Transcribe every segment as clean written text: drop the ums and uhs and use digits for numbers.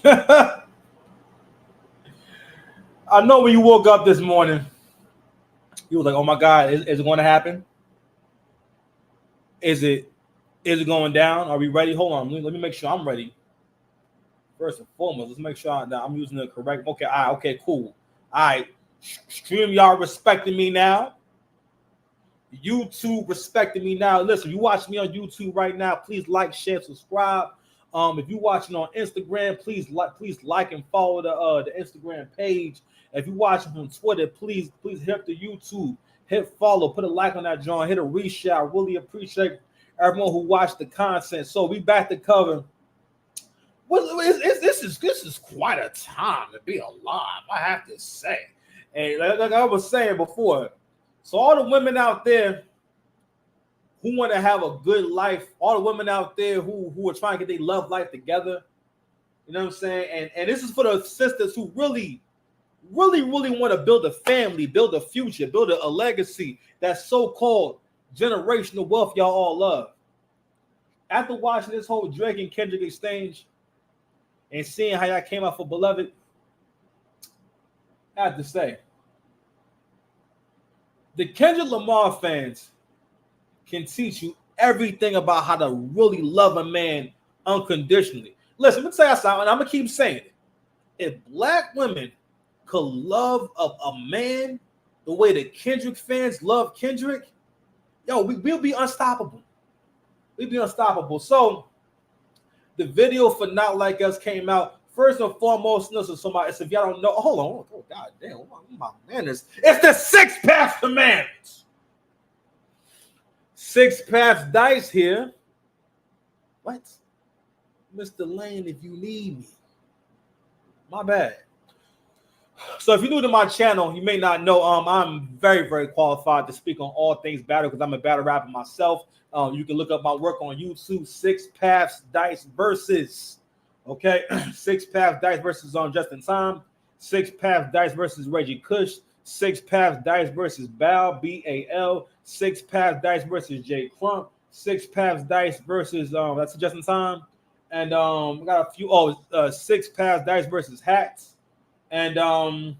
I know when you woke up this morning, you was like, "Oh my God, is it going to happen? Is it going down? Are we ready? Hold on, let me make sure I'm ready. First and foremost, let's make sure I'm using the correct. Okay, all right, okay, cool. All right, stream, y'all respecting me now. YouTube respecting me now. Listen, you watch me on YouTube right now, please like, share, subscribe. If you're watching on Instagram, please like and follow the Instagram page. If you're watching from Twitter, please hit the YouTube, hit follow, put a like on that joint, hit a reshare. I really appreciate everyone who watched the content. So we back to cover. This is quite a time to be alive, I have to say. And like I was saying before, so all the women out there who want to have a good life, all the women out there who are trying to get their love life together, you know what I'm saying? And this is for the sisters who really want to build a family, build a future, build a legacy, that so-called generational wealth y'all all love. After watching this whole Drake and Kendrick exchange and seeing how y'all came out for Beloved, I have to say, the Kendrick Lamar fans can teach you everything about how to really love a man unconditionally. Listen, let me tell you something, and I'm gonna keep saying it. If black women could love a man the way the Kendrick fans love Kendrick, yo, we'll be unstoppable. We'll be unstoppable. So the video for Not Like Us came out. First and foremost, listen, somebody, if y'all don't know, hold on. Oh, God damn, my manners. It's the 6 Path Commandments. 6 Path Dice here. What? Mr. Lane, if you need me. My bad. So if you're new to my channel, you may not know, I'm very, very qualified to speak on all things battle because I'm a battle rapper myself. You can look up my work on YouTube, 6 Paths Dice Versus. Okay, 6 Paths Dice versus Just in Time, 6 Paths Dice versus Reggie Kush, 6 Paths Dice versus Bal, B-A-L, 6 Paths Dice versus J Crump, 6 Paths Dice versus that's Just in Time, and we got a few 6 Paths Dice versus Hats, and those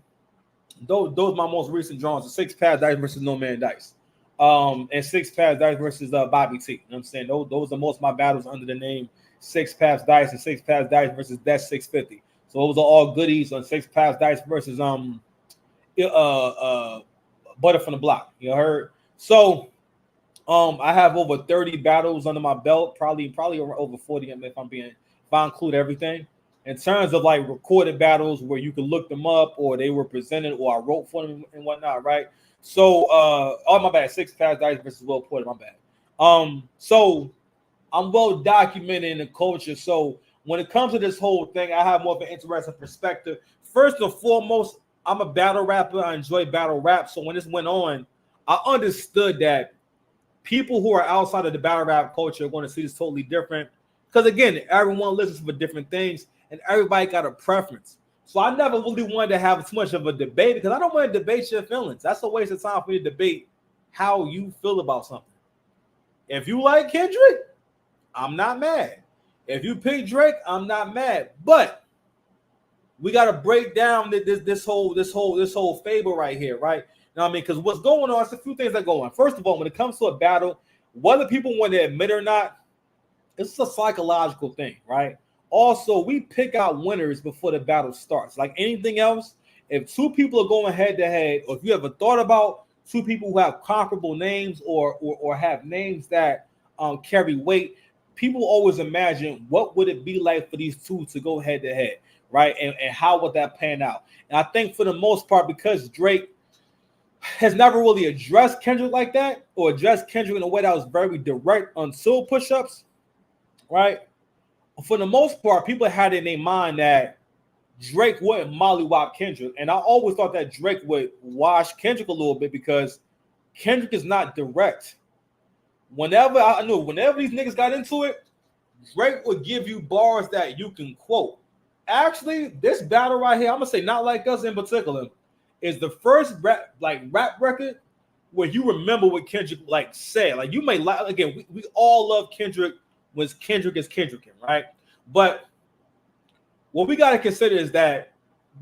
my most recent drawings, the 6 Paths Dice versus No Man Dice, and 6 Paths Dice versus Bobby T. You know what I'm saying? Those are most of my battles under the name 6 Paths Dice and 6 Paths Dice versus Death 650. So those are all goodies on 6 Paths Dice versus Butter from the Block. You heard? So I have over 30 battles under my belt, probably over 40 if I include everything. In terms of like recorded battles where you can look them up or they were presented or I wrote for them and whatnot, right? So my bad, 6 Paths Dice versus Will Porter, my bad. So I'm well documented in the culture. So when it comes to this whole thing, I have more of an interesting perspective. First and foremost, I'm a battle rapper. I enjoy battle rap. So when this went on, I understood that people who are outside of the battle rap culture are going to see this totally different. Because again, everyone listens for different things and everybody got a preference. So I never really wanted to have too much of a debate because I don't want to debate your feelings. That's a waste of time for you to debate how you feel about something. If you like Kendrick, I'm not mad. If you pick Drake, I'm not mad. But we got to break down this whole fable right here, right? You know what I mean? Because what's going on, it's a few things that go on. First of all, when it comes to a battle, whether people want to admit or not, it's a psychological thing, right? Also, we pick out winners before the battle starts. Like anything else, if two people are going head to head, or if you ever thought about two people who have comparable names or have names that carry weight, people always imagine what would it be like for these two to go head to head, right? And how would that pan out? And I think for the most part, because Drake has never really addressed Kendrick like that or addressed Kendrick in a way that was very direct until push-ups, right? For the most part, people had in their mind that Drake wouldn't mollywop Kendrick. And I always thought that Drake would wash Kendrick a little bit because Kendrick is not direct. Whenever these niggas got into it, Drake would give you bars that you can quote. Actually, this battle right here, I'm gonna say Not Like Us in particular, is the first rap record where you remember what Kendrick like said. Like you may like again, we all love Kendrick when Kendrick is Kendricking, right? But what we got to consider is that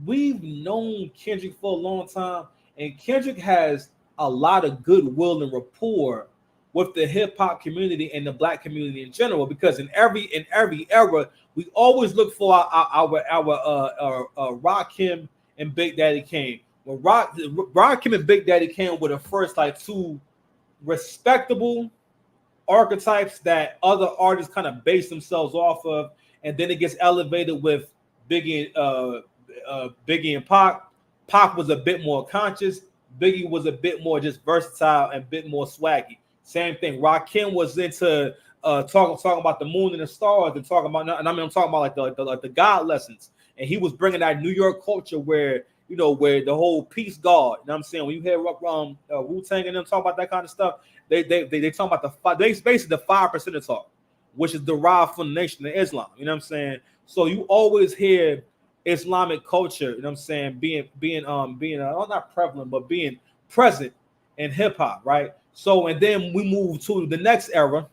we've known Kendrick for a long time, and Kendrick has a lot of goodwill and rapport with the hip hop community and the black community in general. Because in every era, we always look for our Rakim and Big Daddy Kane. When Rakim and Big Daddy Kane were the first like two respectable archetypes that other artists kind of base themselves off of, and then it gets elevated with Biggie and Pac. Pac was a bit more conscious. Biggie was a bit more just versatile and a bit more swaggy. Same thing. Rakim was into talking about the moon and the stars and talking about, and I mean I'm talking about like the God lessons. And he was bringing that New York culture where where the whole peace God. You know what I'm saying? When you hear Wu-Tang and them talk about that kind of stuff, they talk about basically the 5% talk, which is derived from the Nation of Islam. You know what I'm saying? So you always hear Islamic culture, you know what I'm saying, being not prevalent, but being present in hip hop, right? So, and then we move to the next era,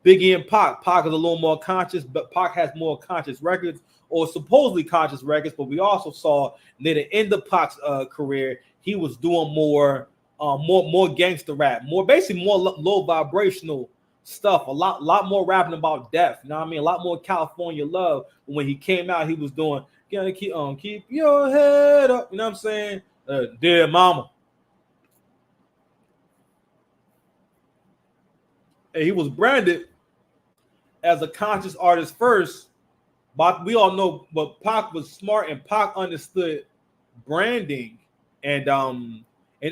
Biggie and Pac. Pac is a little more conscious, but Pac has more conscious records, or supposedly conscious records. But we also saw near the end of Pac's career, he was doing more gangster rap, more low vibrational stuff, a lot more rapping about death. You know what I mean? A lot more California love. When he came out, he was doing keep your head up. You know what I'm saying? Dear mama. And he was branded as a conscious artist first, but we all know, but Pac was smart and Pac understood branding and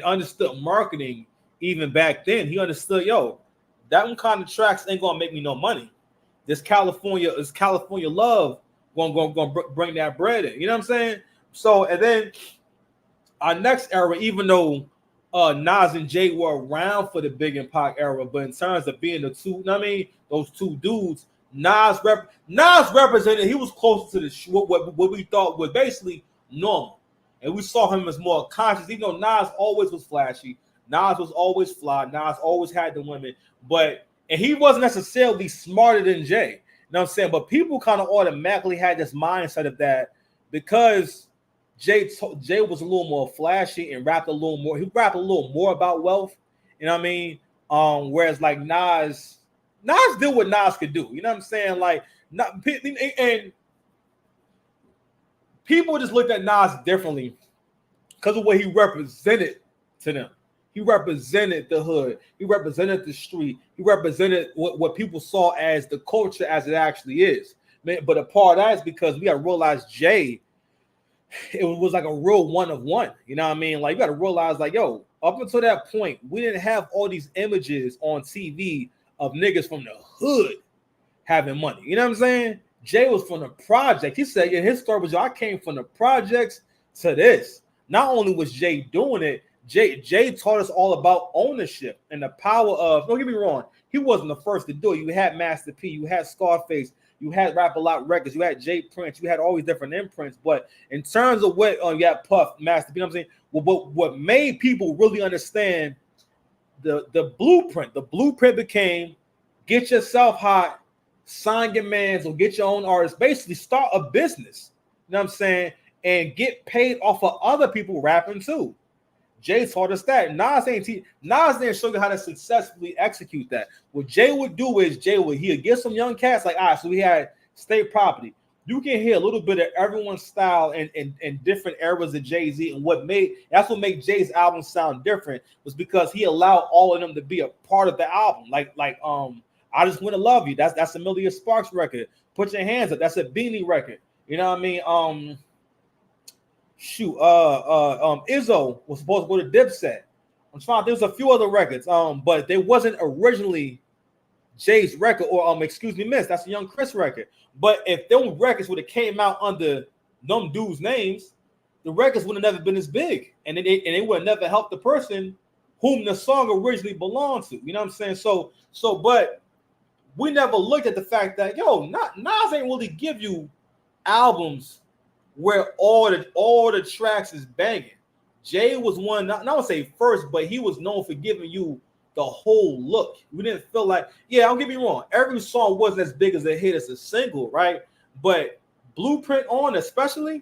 understood marketing even back then. He understood, that one kind of tracks ain't gonna make me no money. This California love gonna bring that bread in. You know what I'm saying? So, and then our next era, even though Nas and Jay were around for the Big and Pac era, but in terms of being the two, you know what I mean, those two dudes, Nas represented. He was closer to the what we thought was basically normal, and we saw him as more conscious. Even though Nas always was flashy, Nas was always fly, Nas always had the women, and he wasn't necessarily smarter than Jay. You know what I'm saying? But people kind of automatically had this mindset of that because Jay was a little more flashy and rapped a little more. He rapped a little more about wealth. You know what I mean? Whereas like Nas did what Nas could do. You know what I'm saying? Like, and people just looked at Nas differently because of what he represented to them. He represented the hood. He represented the street. He represented what people saw as the culture as it actually is. But a part of that is because we got to realize Jay, it was like a real one of one. You know what I mean? Like, you got to realize, like, up until that point, we didn't have all these images on TV of niggas from the hood having money. You know what I'm saying? Jay was from the project. He said in his story was, I came from the projects to this. Not only was Jay doing it, Jay taught us all about ownership and the power of, don't get me wrong, he wasn't the first to do it. You had Master P, you had Scarface, you had Rap A Lot Records, you had Jay Prince, you had all these different imprints. But in terms of what you had Puff, Master P, you know what I'm saying? What made people really understand the blueprint became get yourself hot, sign your mans, or get your own artist, basically start a business. You know what I'm saying? And get paid off of other people rapping too. Jay taught us that. Nas didn't show you how to successfully execute that. What Jay would do is he'd get some young cats like, all right, so we had State Property. You can hear a little bit of everyone's style and different eras of Jay-Z, and that's what made Jay's album sound different was because he allowed all of them to be a part of the album. Like I Just Want to Love You. That's Amelia Sparks record. Put Your Hands Up. That's a Beanie record. You know what I mean? Izzo was supposed to go to Dipset. I'm trying. There's a few other records, but they wasn't originally Jay's record, or excuse me, Miss. That's a Young Chris record. But if those records would have came out under them dudes' names, the records would have never been as big, and it would have never helped the person whom the song originally belonged to. You know what I'm saying? So, but we never looked at the fact that Nas ain't really give you albums where all the tracks is banging. Jay was one, not I would say first, but he was known for giving you the whole look. We didn't feel like, don't get me wrong, every song wasn't as big as a hit as a single, right? But Blueprint on, especially,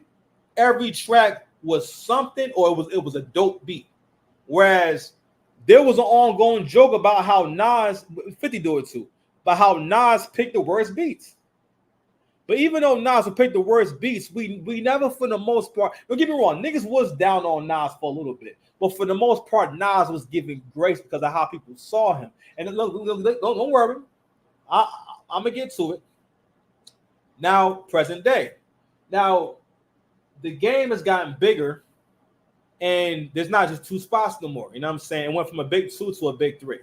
every track was something, or it was a dope beat. Whereas there was an ongoing joke about how Nas, 50 do it too, but how Nas picked the worst beats. But even though Nas would pick the worst beats, we never, for the most part, don't get me wrong, niggas was down on Nas for a little bit. But for the most part, Nas was giving grace because of how people saw him. And look, don't worry. I'm going to get to it. Now, present day. Now, the game has gotten bigger, and there's not just two spots no more. You know what I'm saying? It went from a big two to a big three.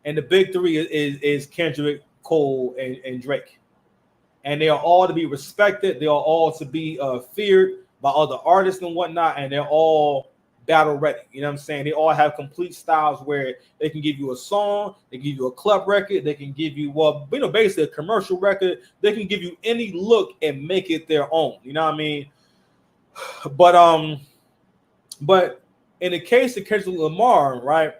And the big three is Kendrick, Cole, and Drake. And they are all to be respected. They are all to be feared by other artists and whatnot. And they're all battle ready. You know what I'm saying? They all have complete styles where they can give you a song, they give you a club record, they can give you, well, basically a commercial record. They can give you any look and make it their own. You know what I mean? But in the case of Kendrick Lamar, right,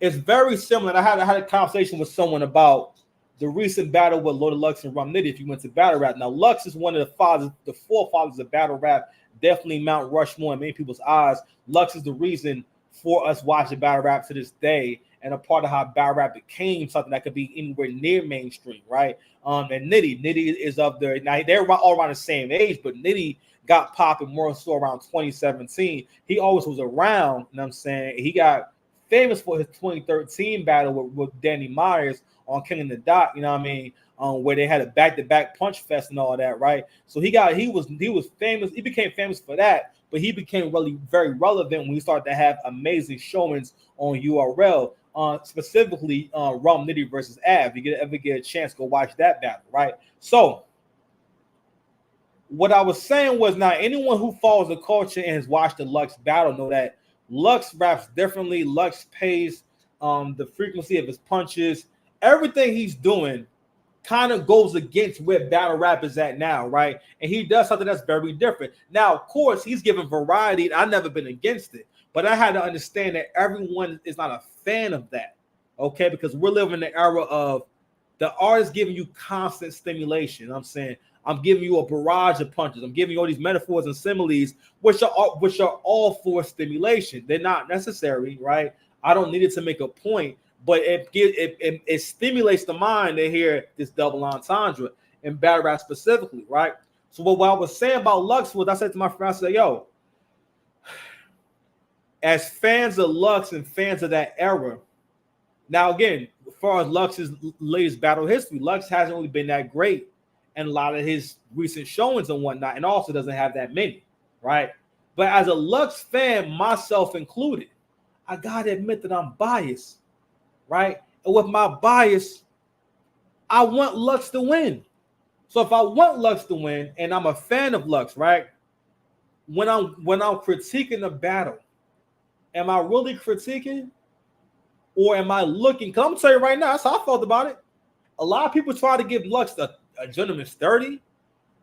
it's very similar. And I had a conversation with someone about the recent battle with Lord Lux and Rum Nitty. If you went to battle rap, now Lux is one of the forefathers of battle rap. Definitely Mount Rushmore in many people's eyes. Lux is the reason for us watching battle rap to this day, and a part of how battle rap became something that could be anywhere near mainstream, right? And Nitty is of the, now they're all around the same age, but Nitty got popping more so around 2017. He always was around, you know what I'm saying? He got famous for his 2013 battle with Danny Myers on Killing the Dot, you know what I mean? Where they had a back-to-back punch fest and all that, right? So he was famous. He became famous for that, but he became really very relevant when he started to have amazing showings on URL, specifically Rum Nitty versus Av. You ever get a chance, go watch that battle, right? So what I was saying was, now anyone who follows the culture and has watched the Lux battle know that Lux raps differently. Lux pays the frequency of his punches. Everything he's doing kind of goes against where battle rap is at now, right? And he does something that's very different. Now, of course, he's given variety, and I've never been against it. But I had to understand that everyone is not a fan of that, okay? Because we're living in the era of the artist giving you constant stimulation. You know what I'm saying, I'm giving you a barrage of punches. I'm giving you all these metaphors and similes, which are all for stimulation. They're not necessary, right? I don't need it to make a point, but it stimulates the mind to hear this double entendre in battle rap specifically, right? So what I was saying about Lux was, I said to my friend, I said, yo, as fans of Lux and fans of that era, now again, as far as Lux's latest battle history, Lux hasn't really been that great in a lot of his recent showings and whatnot, and also doesn't have that many, right? But as a Lux fan, myself included, I gotta admit that I'm biased, right? And with my bias, I want Lux to win. So if I want Lux to win, and I'm a fan of Lux, right? When I'm critiquing the battle, am I really critiquing, or am I looking? Because I'm gonna tell you right now, that's how I felt about it. A lot of people try to give Lux a gentleman's 30.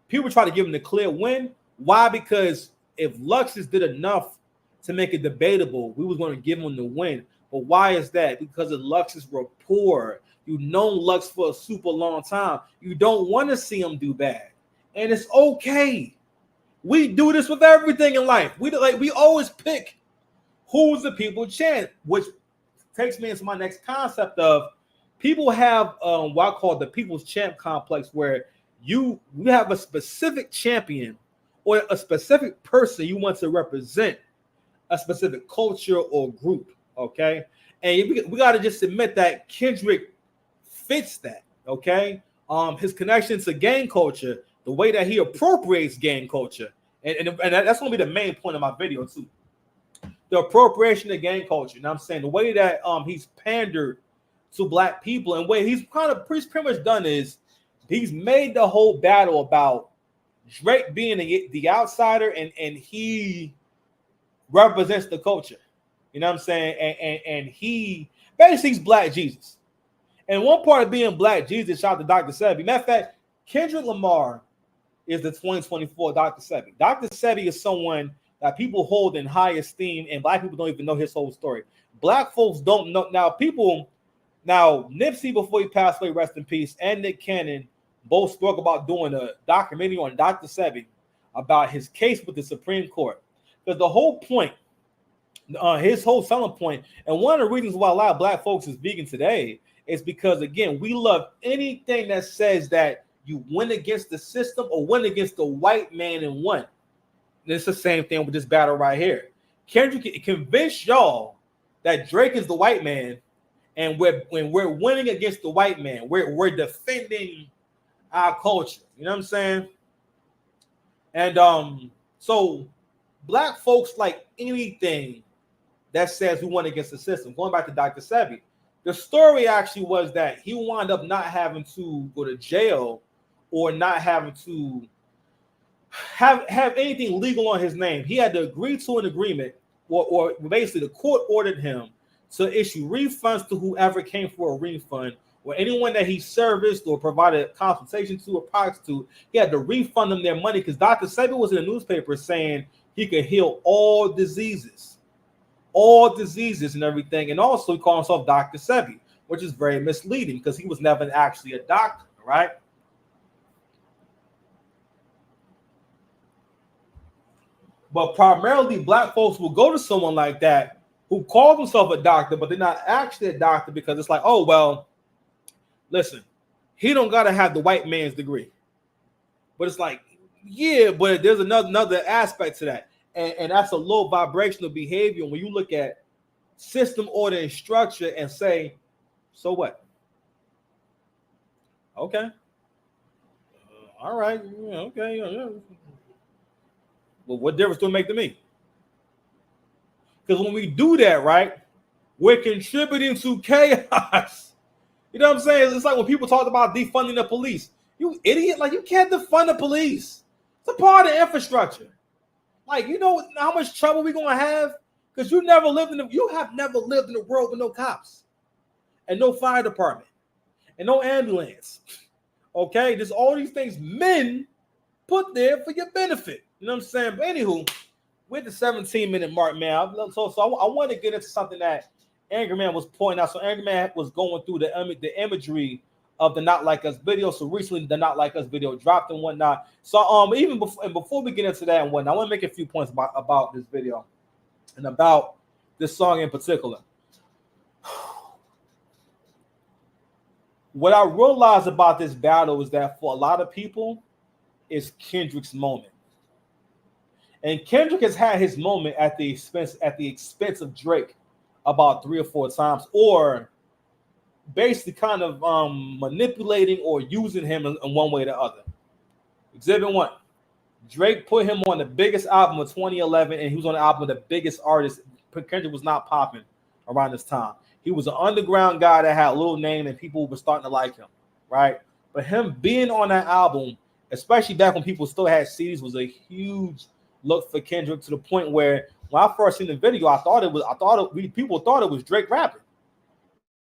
People try to give him the clear win. Why? Because if Lux did enough to make it debatable, we was going to give him the win. But why is that? Because of Lux's rapport. You've known Lux for a super long time. You don't want to see him do bad, and it's okay. We do this with everything in life. We always pick who's the people champ, which takes me into my next concept of people have what I call the people's champ complex, where we have a specific champion or a specific person you want to represent a specific culture or group, okay? And we got to just admit that Kendrick fits that, okay? His connection to gang culture, the way that he appropriates gang culture, and that's going to be the main point of my video too. The appropriation of gang culture. You know what I'm saying? The way that he's pandered to black people, and what he's pretty much done is he's made the whole battle about Drake being the outsider, and he represents the culture. You know what I'm saying? And he basically he's Black Jesus. And one part of being Black Jesus, shout out to Dr. Sebi. Matter of fact, Kendrick Lamar is the 2024 Dr. Sebi. Dr. Sebi is someone that people hold in high esteem, and black people don't even know his whole story. Black folks don't know. Now, Nipsey, before he passed away, rest in peace, and Nick Cannon both spoke about doing a documentary on Dr. Sebi about his case with the Supreme Court. Because the whole point, his whole selling point, and one of the reasons why a lot of black folks is vegan today is because, again, we love anything that says that you win against the system or win against the white man and won. It's the same thing with this battle right here. Kendrick convinced y'all that Drake is the white man, and when we're winning against the white man, we're defending our culture. You know what I'm saying? And so black folks like anything that says we won against the system. Going back to Dr. Sebi, the story actually was that he wound up not having to go to jail or not having to have anything legal on his name. He had to agree to an agreement, or basically the court ordered him to issue refunds to whoever came for a refund, or anyone that he serviced or provided consultation to or products to. He had to refund them their money because Dr. Sebi was in the newspaper saying he could heal all diseases and everything. And also he called himself Dr. Sebi, which is very misleading because he was never actually a doctor, right? But primarily, black folks will go to someone like that who calls himself a doctor, but they're not actually a doctor because it's like, oh, well, listen, he don't got to have the white man's degree. But it's like, yeah, but there's another aspect to that. And that's a low vibrational behavior when you look at system, order, and structure and say, so what? Okay. All right. Okay. Yeah. Well, what difference do it make to me? Because when we do that, right, we're contributing to chaos. You know what I'm saying? It's like when people talk about defunding the police. You idiot. Like, you can't defund the police. It's a part of the infrastructure. Like, you know how much trouble we're going to have? Because you have never lived in a world with no cops and no fire department and no ambulance. Okay? There's all these things men put there for your benefit. You know what I'm saying? But anywho, we're at the 17-minute mark, man. So I want to get into something that Angry Man was pointing out. So Angry Man was going through the imagery of the Not Like Us video. So recently the Not Like Us video dropped and whatnot. So even before we get into that and whatnot, I want to make a few points about this video and about this song in particular. What I realized about this battle is that for a lot of people, it's Kendrick's moment. And Kendrick has had his moment at the expense of Drake about 3 or 4 times, or basically kind of manipulating or using him in one way or the other. Exhibit 1. Drake put him on the biggest album of 2011, and he was on the album of the biggest artist. Kendrick was not popping around this time. He was an underground guy that had a little name, and people were starting to like him, right? But him being on that album, especially back when people still had CDs, was a huge look for Kendrick, to the point where when I first seen the video, people thought it was Drake rapping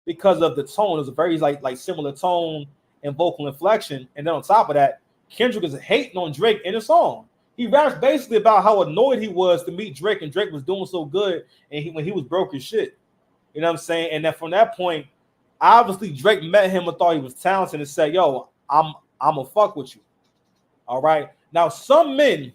because of the tone. It was a very like similar tone and vocal inflection. And then on top of that, Kendrick is hating on Drake in the song. He raps basically about how annoyed he was to meet Drake, and Drake was doing so good, and when he was broke as shit. You know what I'm saying? And then from that point, obviously Drake met him and thought he was talented and said, "Yo, I'm gonna fuck with you." All right. Now some men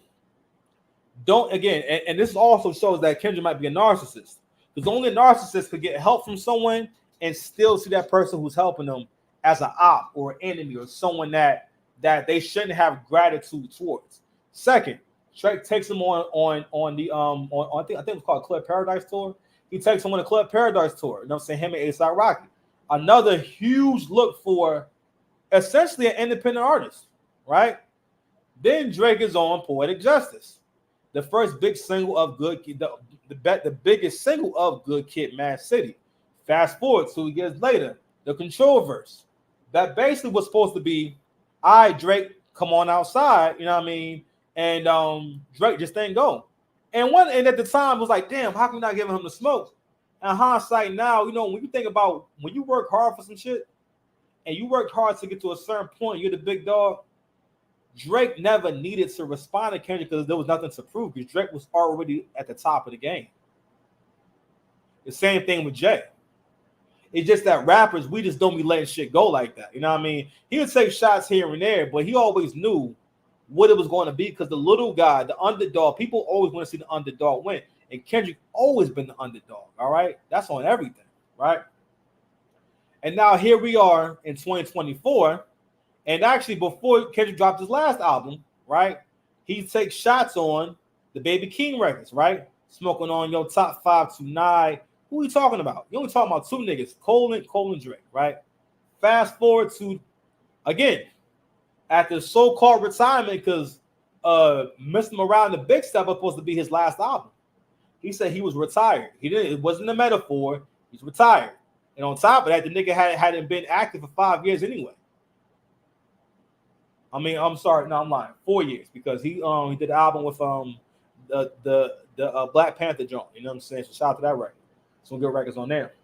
don't, again, and this also shows that Kendrick might be a narcissist, because only a narcissist could get help from someone and still see that person who's helping them as an op or an enemy or someone that they shouldn't have gratitude towards. Second, Drake takes him on I think it was called Club Paradise tour. He takes him on the Club Paradise tour. You know what I'm saying? Him and A$AP Rocky. Another huge look for essentially an independent artist, right? Then Drake is on Poetic Justice, the first big single of the biggest single of Good Kid, Mad City. Fast forward 2 years later, the Control verse. That basically was supposed to be, all right, Drake, come on outside, you know what I mean? And Drake just didn't go. And at the time, it was like, damn, how come we not giving him the smoke? And hindsight now, you know, when you think about when you work hard for some shit and you worked hard to get to a certain point, you're the big dog. Drake never needed to respond to Kendrick because there was nothing to prove, because Drake was already at the top of the game. The same thing with Jay. It's just that rappers, we just don't be letting shit go like that. You know what I mean? He would take shots here and there, but he always knew what it was going to be because the little guy, the underdog, people always want to see the underdog win. And Kendrick always been the underdog, all right? That's on everything, right? And now here we are in 2024. And actually, before Kendrick dropped his last album, right, he takes shots on the Baby King records, right? Smoking on your top 5 tonight. Who are you talking about? You only talking about two niggas, Cole and Drake, right? Fast forward to, again, after so-called retirement, because Mr. Morale and the Big Step was supposed to be his last album. He said he was retired. He didn't. It wasn't a metaphor. He's retired. And on top of that, the nigga hadn't been active for 5 years anyway. I mean, I'm sorry, no, I'm lying. 4 years because he did an album with the Black Panther joint. You know what I'm saying? So shout out to that record. Some good records on there.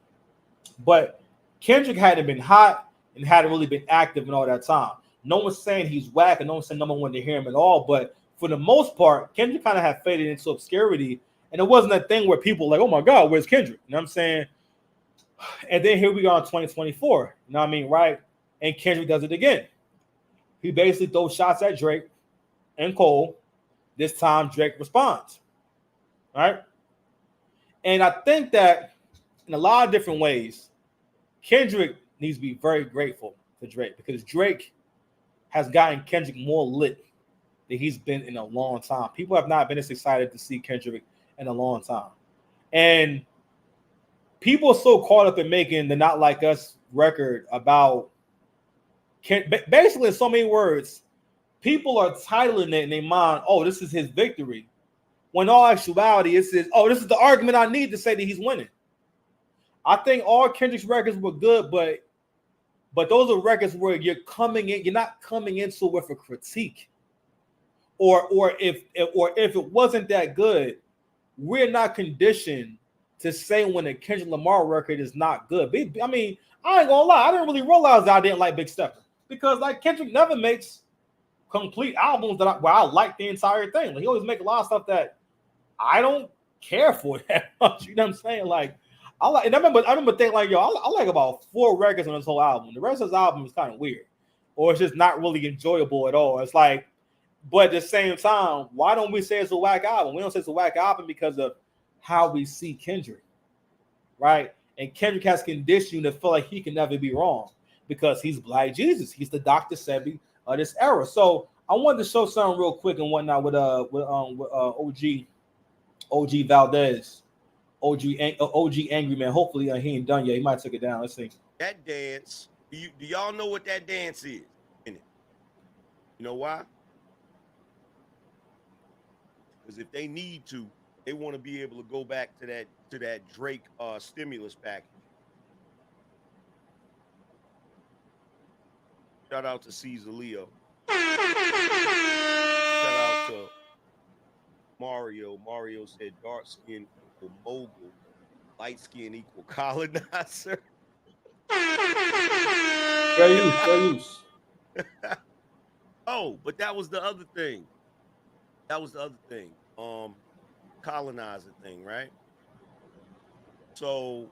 But Kendrick hadn't been hot and hadn't really been active in all that time. No one's saying he's whack, and no one's saying no one wanted to hear him at all. But for the most part, Kendrick kind of had faded into obscurity. And it wasn't a thing where people were like, oh my God, where's Kendrick? You know what I'm saying? And then here we are in 2024. You know what I mean? Right? And Kendrick does it again. He basically throws shots at Drake and Cole. This time Drake responds. Right? And I think that in a lot of different ways, Kendrick needs to be very grateful to Drake because Drake has gotten Kendrick more lit than he's been in a long time. People have not been as excited to see Kendrick in a long time. And people are so caught up in making the Not Like Us record about basically in so many words, people are titling it in their mind, oh, this is his victory. When in all actuality, it says, oh, this is the argument I need to say that he's winning. I think all Kendrick's records were good, but those are records where you're not coming into it with a critique. Or if it wasn't that good, we're not conditioned to say when a Kendrick Lamar record is not good. I mean, I ain't gonna lie, I didn't really realize that I didn't like Big Stepper because like Kendrick never makes complete albums where I like the entire thing. Like, he always make a lot of stuff that I don't care for that much. You know what I'm saying? Like I remember thinking like, yo, I like about 4 records on this whole album. The rest of this album is kind of weird, or it's just not really enjoyable at all. It's like, but at the same time, why don't we say it's a whack album? We don't say it's a whack album because of how we see Kendrick, right? And Kendrick has conditioned to feel like he can never be wrong because he's Black Jesus. He's the Dr. Sebi of this era. So I wanted to show something real quick and whatnot with OG Valdez, OG Angry Man. Hopefully he ain't done yet. He might take it down. Let's see. That dance. Do y'all know what that dance is? In it? You know why? Because if they need to, they want to be able to go back to that Drake stimulus package. Shout out to Caesar Leo. Shout out to Mario. Mario said dark skin equal mogul, light skin equal colonizer. Fair use. Oh, but that was the other thing. Colonizer thing, right? So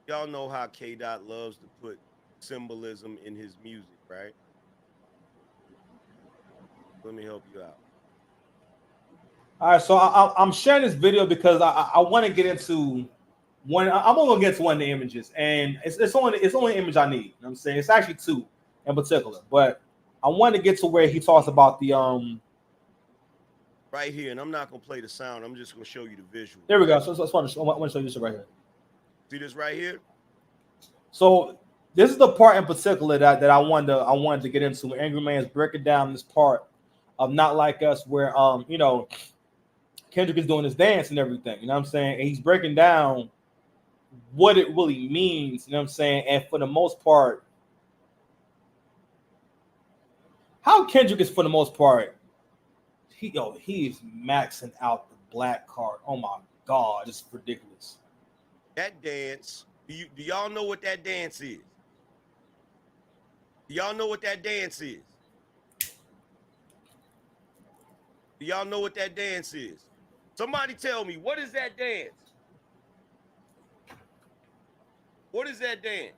y'all know how K. Dot loves to put symbolism in his music, right? Let me help you out. All right, so I'm sharing this video because I want to get into one. I'm only gonna get to one of the images, and it's only an image I need. You know what I'm saying? It's actually 2 in particular, but I want to get to where he talks about the right here, and I'm not gonna play the sound. I'm just gonna show you the visual. There we go. So I want to show you this right here. See this right here? So this is the part in particular that I wanted to get into. Angry Man's breaking down this part of Not Like Us, where you know, Kendrick is doing his dance and everything. You know what I'm saying? And he's breaking down what it really means. You know what I'm saying? And for the most part, how Kendrick is for the most part. He is maxing out the black card. Oh my God, it's ridiculous. That dance. Do y'all know what that dance is? Do y'all know what that dance is? Do y'all know what that dance is? Somebody tell me, what is that dance? What is that dance?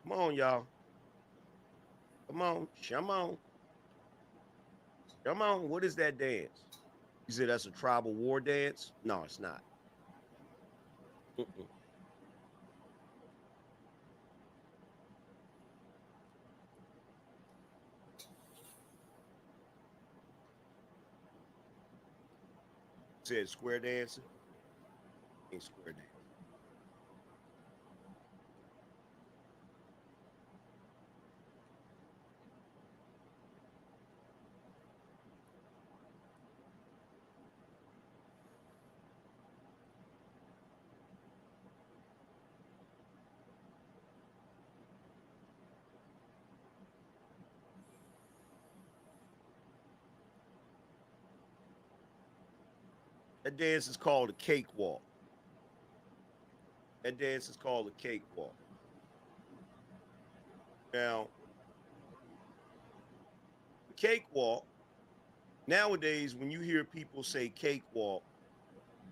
Come on, y'all. Come on. Come on. Come on. What is that dance? You said that's a tribal war dance? No, it's not. Mm-mm. Said square dancing? Ain't square dance. That dance is called a cakewalk. That dance is called a cakewalk. Now, the cakewalk, nowadays, when you hear people say cakewalk,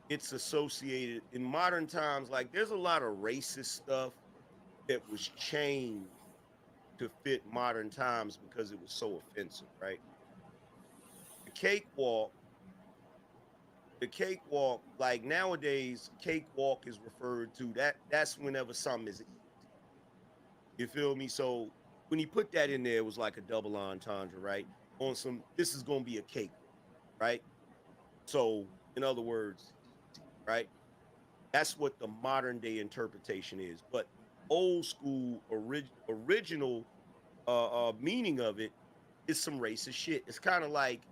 it's associated in modern times, like there's a lot of racist stuff that was changed to fit modern times because it was so offensive, right? The cakewalk, the cakewalk, like nowadays, cakewalk is referred to that's whenever something is easy. You feel me? So when he put that in there, it was like a double entendre, right? On some, this is gonna be a cakewalk, right? So in other words, easy, right? That's what the modern day interpretation is. But the old school original meaning of it is some racist shit. It's kind of like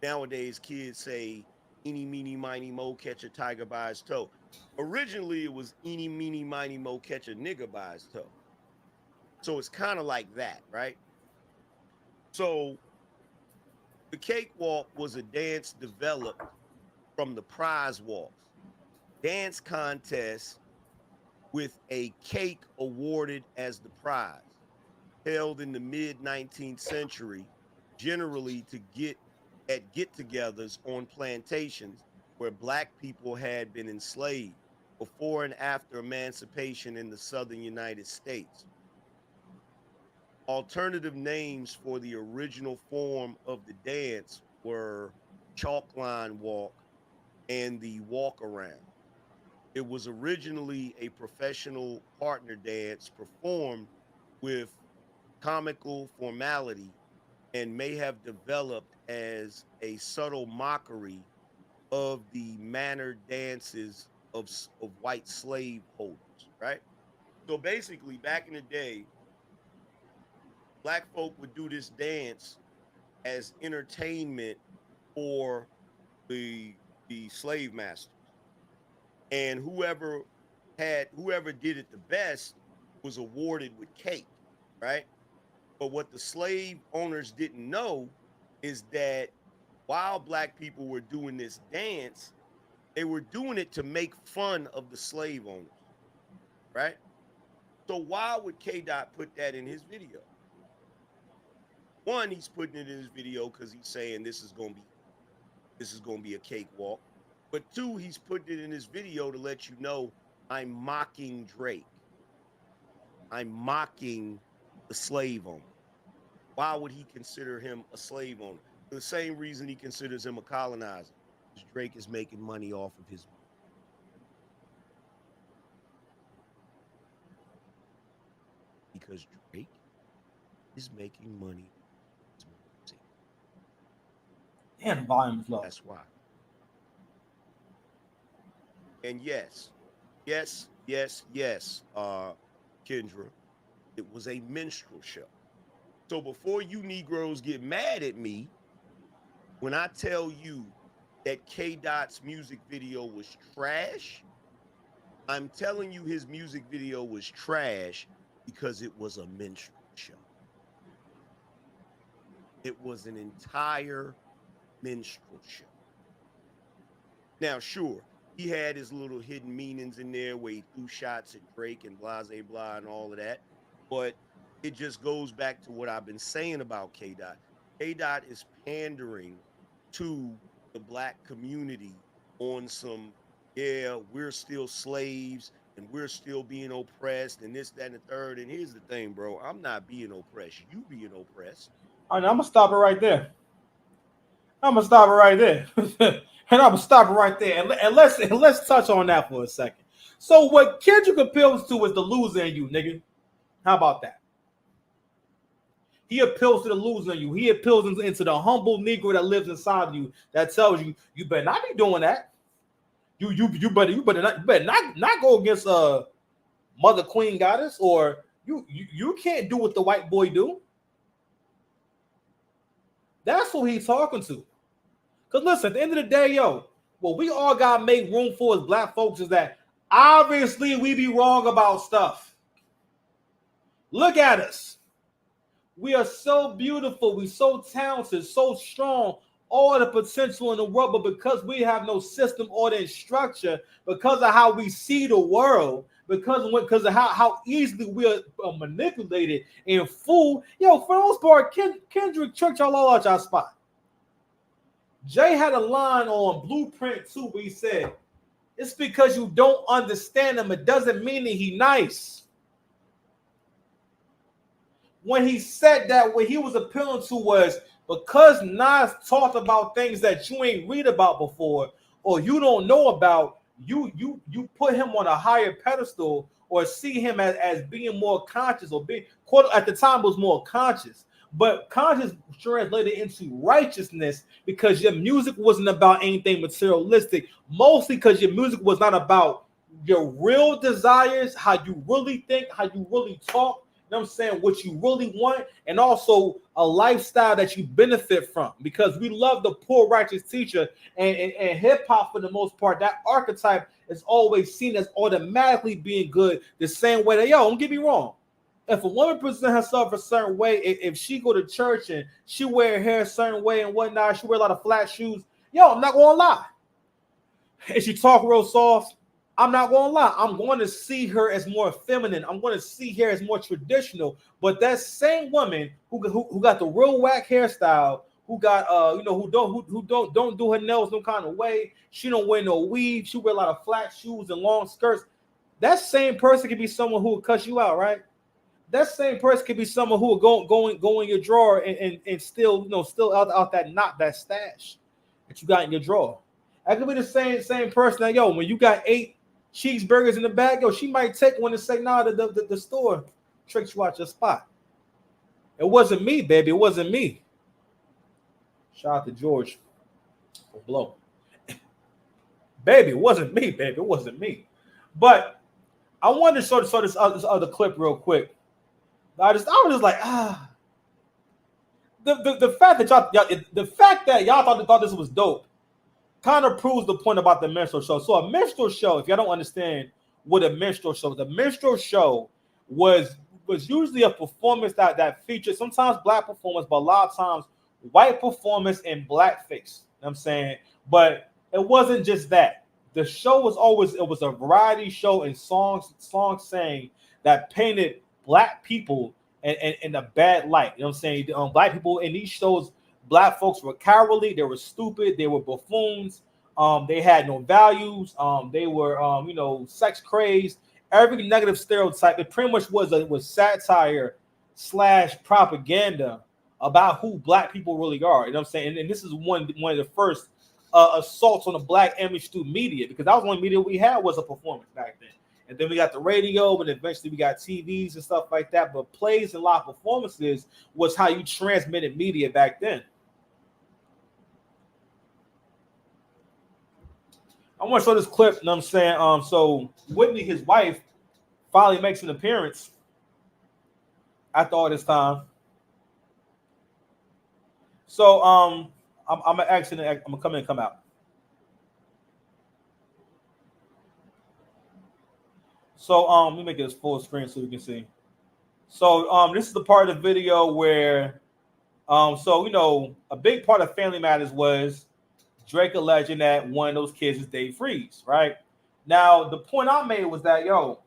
nowadays kids say eeny meeny miny mo catch a tiger by his toe. Originally it was eeny meeny miny mo catch a nigga by his toe. So it's kind of like that, right? So the cakewalk was a dance developed from the prize walks, dance contests with a cake awarded as the prize, held in the mid 19th century, generally to get at get togethers on plantations where Black people had been enslaved before and after emancipation in the southern United States. Alternative names for the original form of the dance were chalkline walk and the walk around. It was originally a professional partner dance performed with comical formality and may have developed as a subtle mockery of the mannered dances of white slave holders, right? So basically, back in the day, Black folk would do this dance as entertainment for the slave masters, and whoever did it the best was awarded with cake, right? But what the slave owners didn't know is that while Black people were doing this dance, they were doing it to make fun of the slave owners, right? So why would K Dot put that in his video? One, he's putting it in his video because he's saying this is gonna be a cakewalk. But two, he's putting it in his video to let you know I'm mocking Drake. I'm mocking the slave owner. Why would he consider him a slave owner? For the same reason he considers him a colonizer. Because Drake is making money off of his music. Because Drake is making money off his music. And volume is low. That's why. And yes, Kendra, it was a minstrel show. So before you Negroes get mad at me, when I tell you that K Dot's music video was trash, I'm telling you his music video was trash because it was a minstrel show. It was an entire minstrel show. Now, sure, he had his little hidden meanings in there where he threw shots at Drake and blah, blah, blah, and all of that. But it just goes back to what I've been saying about K Dot. K-Dot is pandering to the black community on some, yeah, we're still slaves and we're still being oppressed and this, that, and the third. And here's the thing, bro. I'm not being oppressed. You being oppressed. All right, I'm gonna stop it right there. I'm gonna stop it right there, and I'm gonna stop it right there, and let's touch on that for a second. So what Kendrick appeals to is the loser in you, nigga. How about that? He appeals to the loser in you. He appeals into the humble Negro that lives inside of you. That tells you you better not be doing that. You better not go against Mother Queen Goddess, or you can't do what the white boy do. That's who he's talking to. Because listen, at the end of the day, yo, what we all got to make room for as black folks is that obviously we be wrong about stuff. Look at us. We are so beautiful. We so talented, so strong, all the potential in the world. But because we have no system, order, and structure, because of how we see the world, because of how easily we are manipulated and fooled, yo, for the most part, Kendrick Church all out y'all spot. Jay had a line on Blueprint 2 where he said, it's because you don't understand him. It doesn't mean that he nice. When he said that, what he was appealing to was because Nas talked about things that you ain't read about before or you don't know about, you put him on a higher pedestal or see him as being more conscious or being, at the time was more conscious. But conscious translated into righteousness because your music wasn't about anything materialistic, mostly because your music was not about your real desires, how you really think, how you really talk, you know what I'm saying, what you really want, and also a lifestyle that you benefit from. Because we love the poor righteous teacher, and hip-hop for the most part, that archetype is always seen as automatically being good, the same way that, yo, don't get me wrong. If a woman presents herself a certain way, if she go to church and she wear her hair a certain way and whatnot, she wear a lot of flat shoes, yo, I'm not gonna lie. If she talk real soft, I'm not gonna lie. I'm going to see her as more feminine. I'm going to see her as more traditional. But that same woman who got the real whack hairstyle, who got who don't do her nails no kind of way, she don't wear no weave, she wear a lot of flat shoes and long skirts. That same person could be someone who will cuss you out, right? That same person could be someone who will go in your drawer and still out that knot, that stash that you got in your drawer. That could be the same person that, yo, when you got 8 cheeseburgers in the bag, yo, she might take one and say, nah, the store tricks you out your spot. It wasn't me, baby. It wasn't me. Shout out to George for blow. Baby, it wasn't me, baby. It wasn't me. But I wanted to show this other clip real quick. I was just like, the fact that y'all thought this was dope kind of proves the point about the minstrel show. So a minstrel show, if y'all don't understand what a minstrel show, the minstrel show was usually a performance that featured sometimes black performance, but a lot of times white performance in blackface. You know what I'm saying? But it wasn't just that. The show was a variety show and songs saying that painted black people in a bad light. You know what I'm saying? Black people in these shows, black folks were cowardly, they were stupid, they were buffoons, they had no values, they were sex crazed, every negative stereotype. It pretty much was satire / propaganda about who black people really are. You know what I'm saying? And this is one of the first assaults on the black image through media, because that was the only media we had was a performance back then. And then we got the radio, and eventually we got TVs and stuff like that. But plays and live performances was how you transmitted media back then. I want to show this clip, you know what I'm saying? So Whitney, his wife, finally makes an appearance after all this time. So I'm gonna come in and come out. So let me make it full screen so you can see. So this is the part of the video where a big part of Family Matters was Drake alleging that one of those kids is Dave Freeze, right? Now the point I made was that, yo,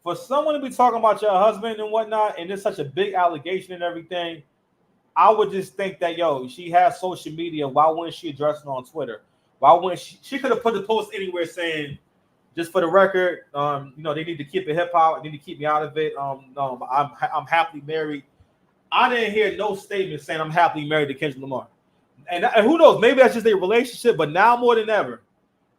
for someone to be talking about your husband and whatnot, and there's such a big allegation and everything, I would just think that she has social media. Why wouldn't she address it on Twitter? Why wouldn't she could have put the post anywhere saying, just for the record, they need to keep it hip hop. They need to keep me out of it. I'm happily married. I didn't hear no statement saying I'm happily married to Kendrick Lamar. And who knows? Maybe that's just a relationship. But now more than ever,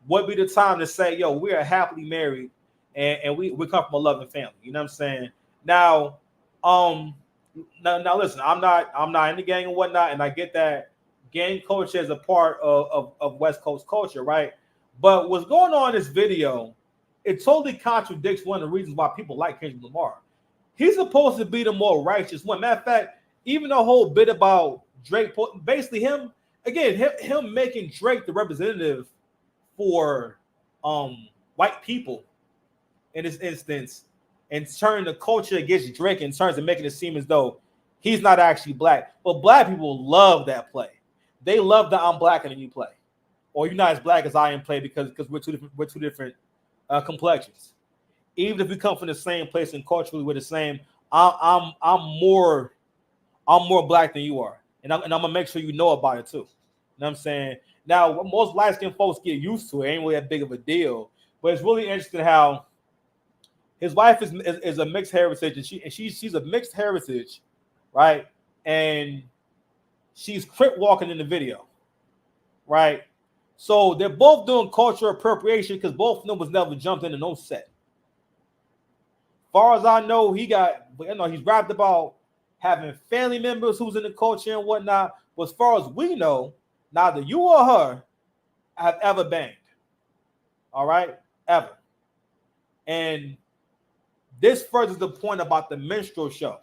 would be the time to say, we are happily married, and we come from a loving family. You know what I'm saying? Now, now listen, I'm not in the gang and whatnot, and I get that gang culture is a part of West Coast culture, right? But what's going on in this video, it totally contradicts one of the reasons why people like Kendrick Lamar. He's supposed to be the more righteous one. Matter of fact, even the whole bit about Drake, basically him making Drake the representative for white people in this instance, and turning the culture against Drake in terms of making it seem as though he's not actually black. But black people love that play. They love the I'm blacker than you play, or you're not as black as I am play because we're two different complexions. Even if we come from the same place and culturally we're the same, I'm more black than you are, and I'm gonna make sure you know about it too. You know what I'm saying? Now, most light-skinned folks get used to it. Ain't really that big of a deal, but it's really interesting how his wife is a mixed heritage, and she's a mixed heritage, right? And she's crip walking in the video, right? So they're both doing cultural appropriation because both of them was never jumped into no set. Far as I know, he's rapped about having family members who's in the culture and whatnot. But as far as we know, neither you or her have ever banged. All right? Ever. And this furthers the point about the Minstrel show.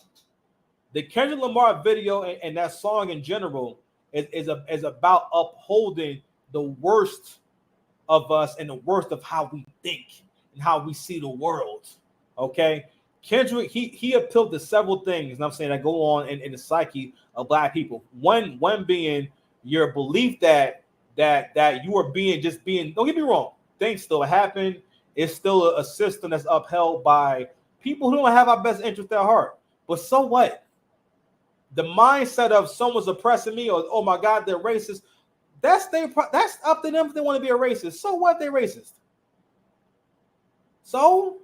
The Kendrick Lamar video and that song in general is about upholding the worst of us and the worst of how we think and how we see the world. Okay? Kendrick, he appealed to several things, and I'm saying that go on in the psyche of black people. One being your belief that you are being, don't get me wrong, things still happen. It's still a system that's upheld by people who don't have our best interest at heart. But so what? The mindset of someone's oppressing me, or oh my God, they're racist. That's up to them if they want to be a racist. So what? They're racist. So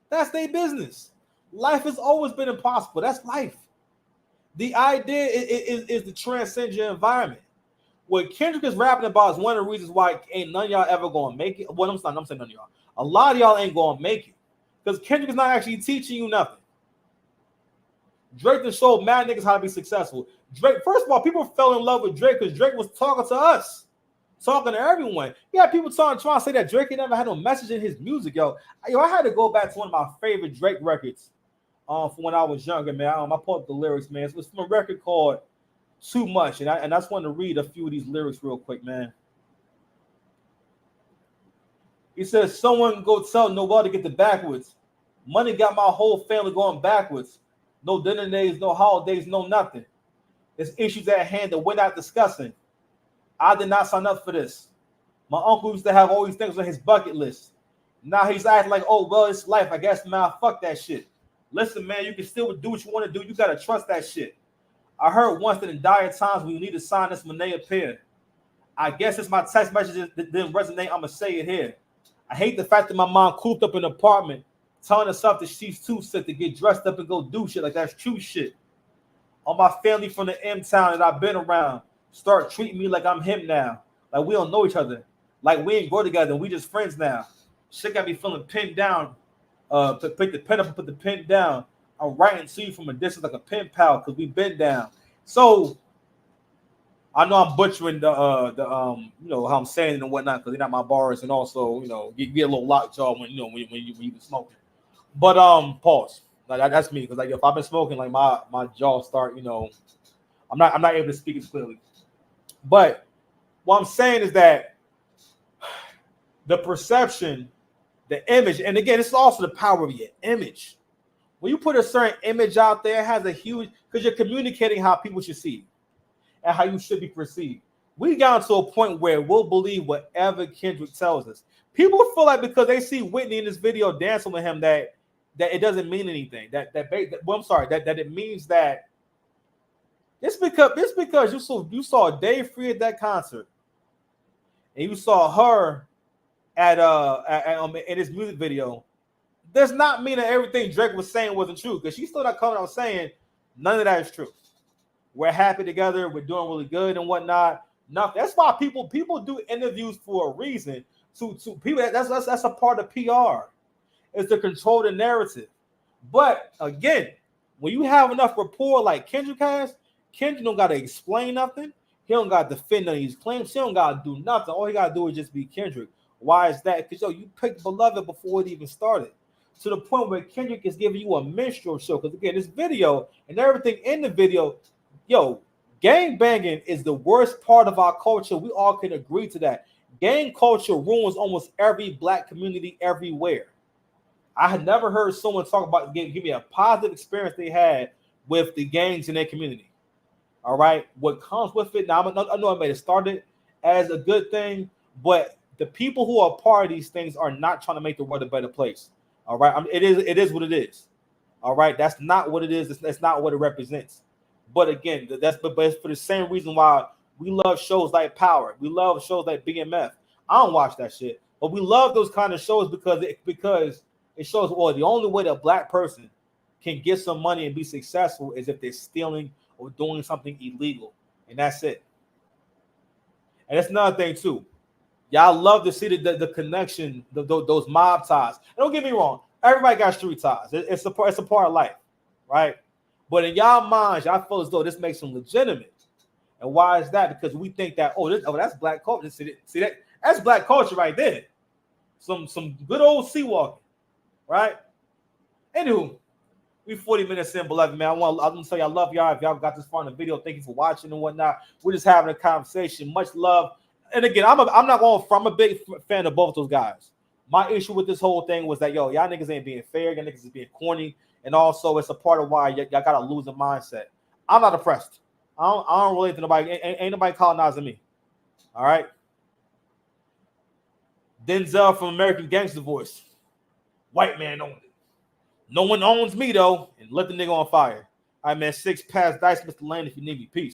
that's their business. Life has always been impossible. That's life. The idea is to transcend your environment. What Kendrick is rapping about is one of the reasons why ain't none of y'all ever gonna make it. Well, I'm saying none of y'all. A lot of y'all ain't gonna make it because Kendrick is not actually teaching you nothing. Drake just showed mad niggas how to be successful. Drake, first of all, people fell in love with Drake because Drake was talking to us, talking to everyone. You had people trying to say that Drake never had no message in his music, yo. I had to go back to one of my favorite Drake records from when I was younger, man. I pulled up the lyrics, man. It was from a record called Too Much, and I just wanted to read a few of these lyrics real quick, man. He says, someone go tell nobody to get the backwards. Money got my whole family going backwards. No dinner days, no holidays, no nothing. There's issues at hand that we're not discussing. I did not sign up for this. My uncle used to have all these things on his bucket list. Now he's acting like, oh, well, it's life. I guess, man, fuck that shit. Listen, man, you can still do what you want to do. You got to trust that shit. I heard once that in dire times we need to sign this when they appear. I guess it's my text messages that didn't resonate. I'm going to say it here. I hate the fact that my mom cooped up in an apartment telling herself that she's too sick to get dressed up and go do shit. Like, that's true shit. All my family from the M-Town that I've been around start treating me like I'm him now. Like, we don't know each other. Like, we ain't grow together. We just friends now. Shit got me feeling pinned down. Pick the pen up and put the pen down. I'm writing to you from a distance like a pen pal because we've been down. So I know I'm butchering the how I'm saying it and whatnot because they're not my bars, and also get a little lockjaw when when you been smoking. But pause. Like, that's me because like if I've been smoking, like my jaw start I'm not able to speak as clearly. But what I'm saying is that the perception, the image, and again, it's also the power of your image. When you put a certain image out there, it has a huge, because you're communicating how people should see you and how you should be perceived. We got to a point where we'll believe whatever Kendrick tells us. People feel like because they see Whitney in this video dancing with him that it doesn't mean anything. That it means that It's because you saw Dave Free at that concert, and you saw her at in his music video. Does not mean that everything Drake was saying wasn't true, because she still not coming out saying none of that is true. We're happy together, we're doing really good and whatnot. Nothing. That's why people do interviews for a reason. To people, that's a part of PR. It's to control the narrative. But again, when you have enough rapport like Kendrick has, Kendrick don't gotta explain nothing. He don't gotta defend none of these claims. He don't gotta do nothing. All he gotta do is just be Kendrick. Why is that? Because you picked Beloved before it even started. To the point where Kendrick is giving you a minstrel show. Because again, this video and everything in the video, gang banging is the worst part of our culture. We all can agree to that. Gang culture ruins almost every black community everywhere. I had never heard someone talk about give me a positive experience they had with the gangs in their community. All right, what comes with it now? I know I made it started as a good thing, but the people who are part of these things are not trying to make the world a better place. All right, it is what it is. All right, that's not what it is. That's not what it represents. But again, but it's for the same reason why we love shows like Power. We love shows like BMF. I don't watch that shit, but we love those kind of shows because it shows, well, the only way that a black person can get some money and be successful is if they're stealing or doing something illegal, and that's it. And that's another thing too. Y'all love to see the connection, those mob ties. And don't get me wrong, everybody got street ties. It's a part of life, right? But in y'all minds, y'all feel as though this makes them legitimate. And why is that? Because we think that that's black culture. See that's black culture right there. Some good old sea walking, right? Anywho, we 40 minutes in, beloved man. I'm gonna tell you I love y'all. If y'all got this far in the video, thank you for watching and whatnot. We're just having a conversation. Much love. And again, I'm not going from a big fan of both those guys. My issue with this whole thing was that y'all niggas ain't being fair, y'all niggas is being corny, and also it's a part of why y'all got a losing mindset. I'm not oppressed. I don't relate to nobody. Ain't nobody colonizing me. All right. Denzel from American Gangster Voice. White man owned it. No one owns me though, and let the nigga on fire. All right, man. 6 past dice, Mr. Lane. If you need me, peace.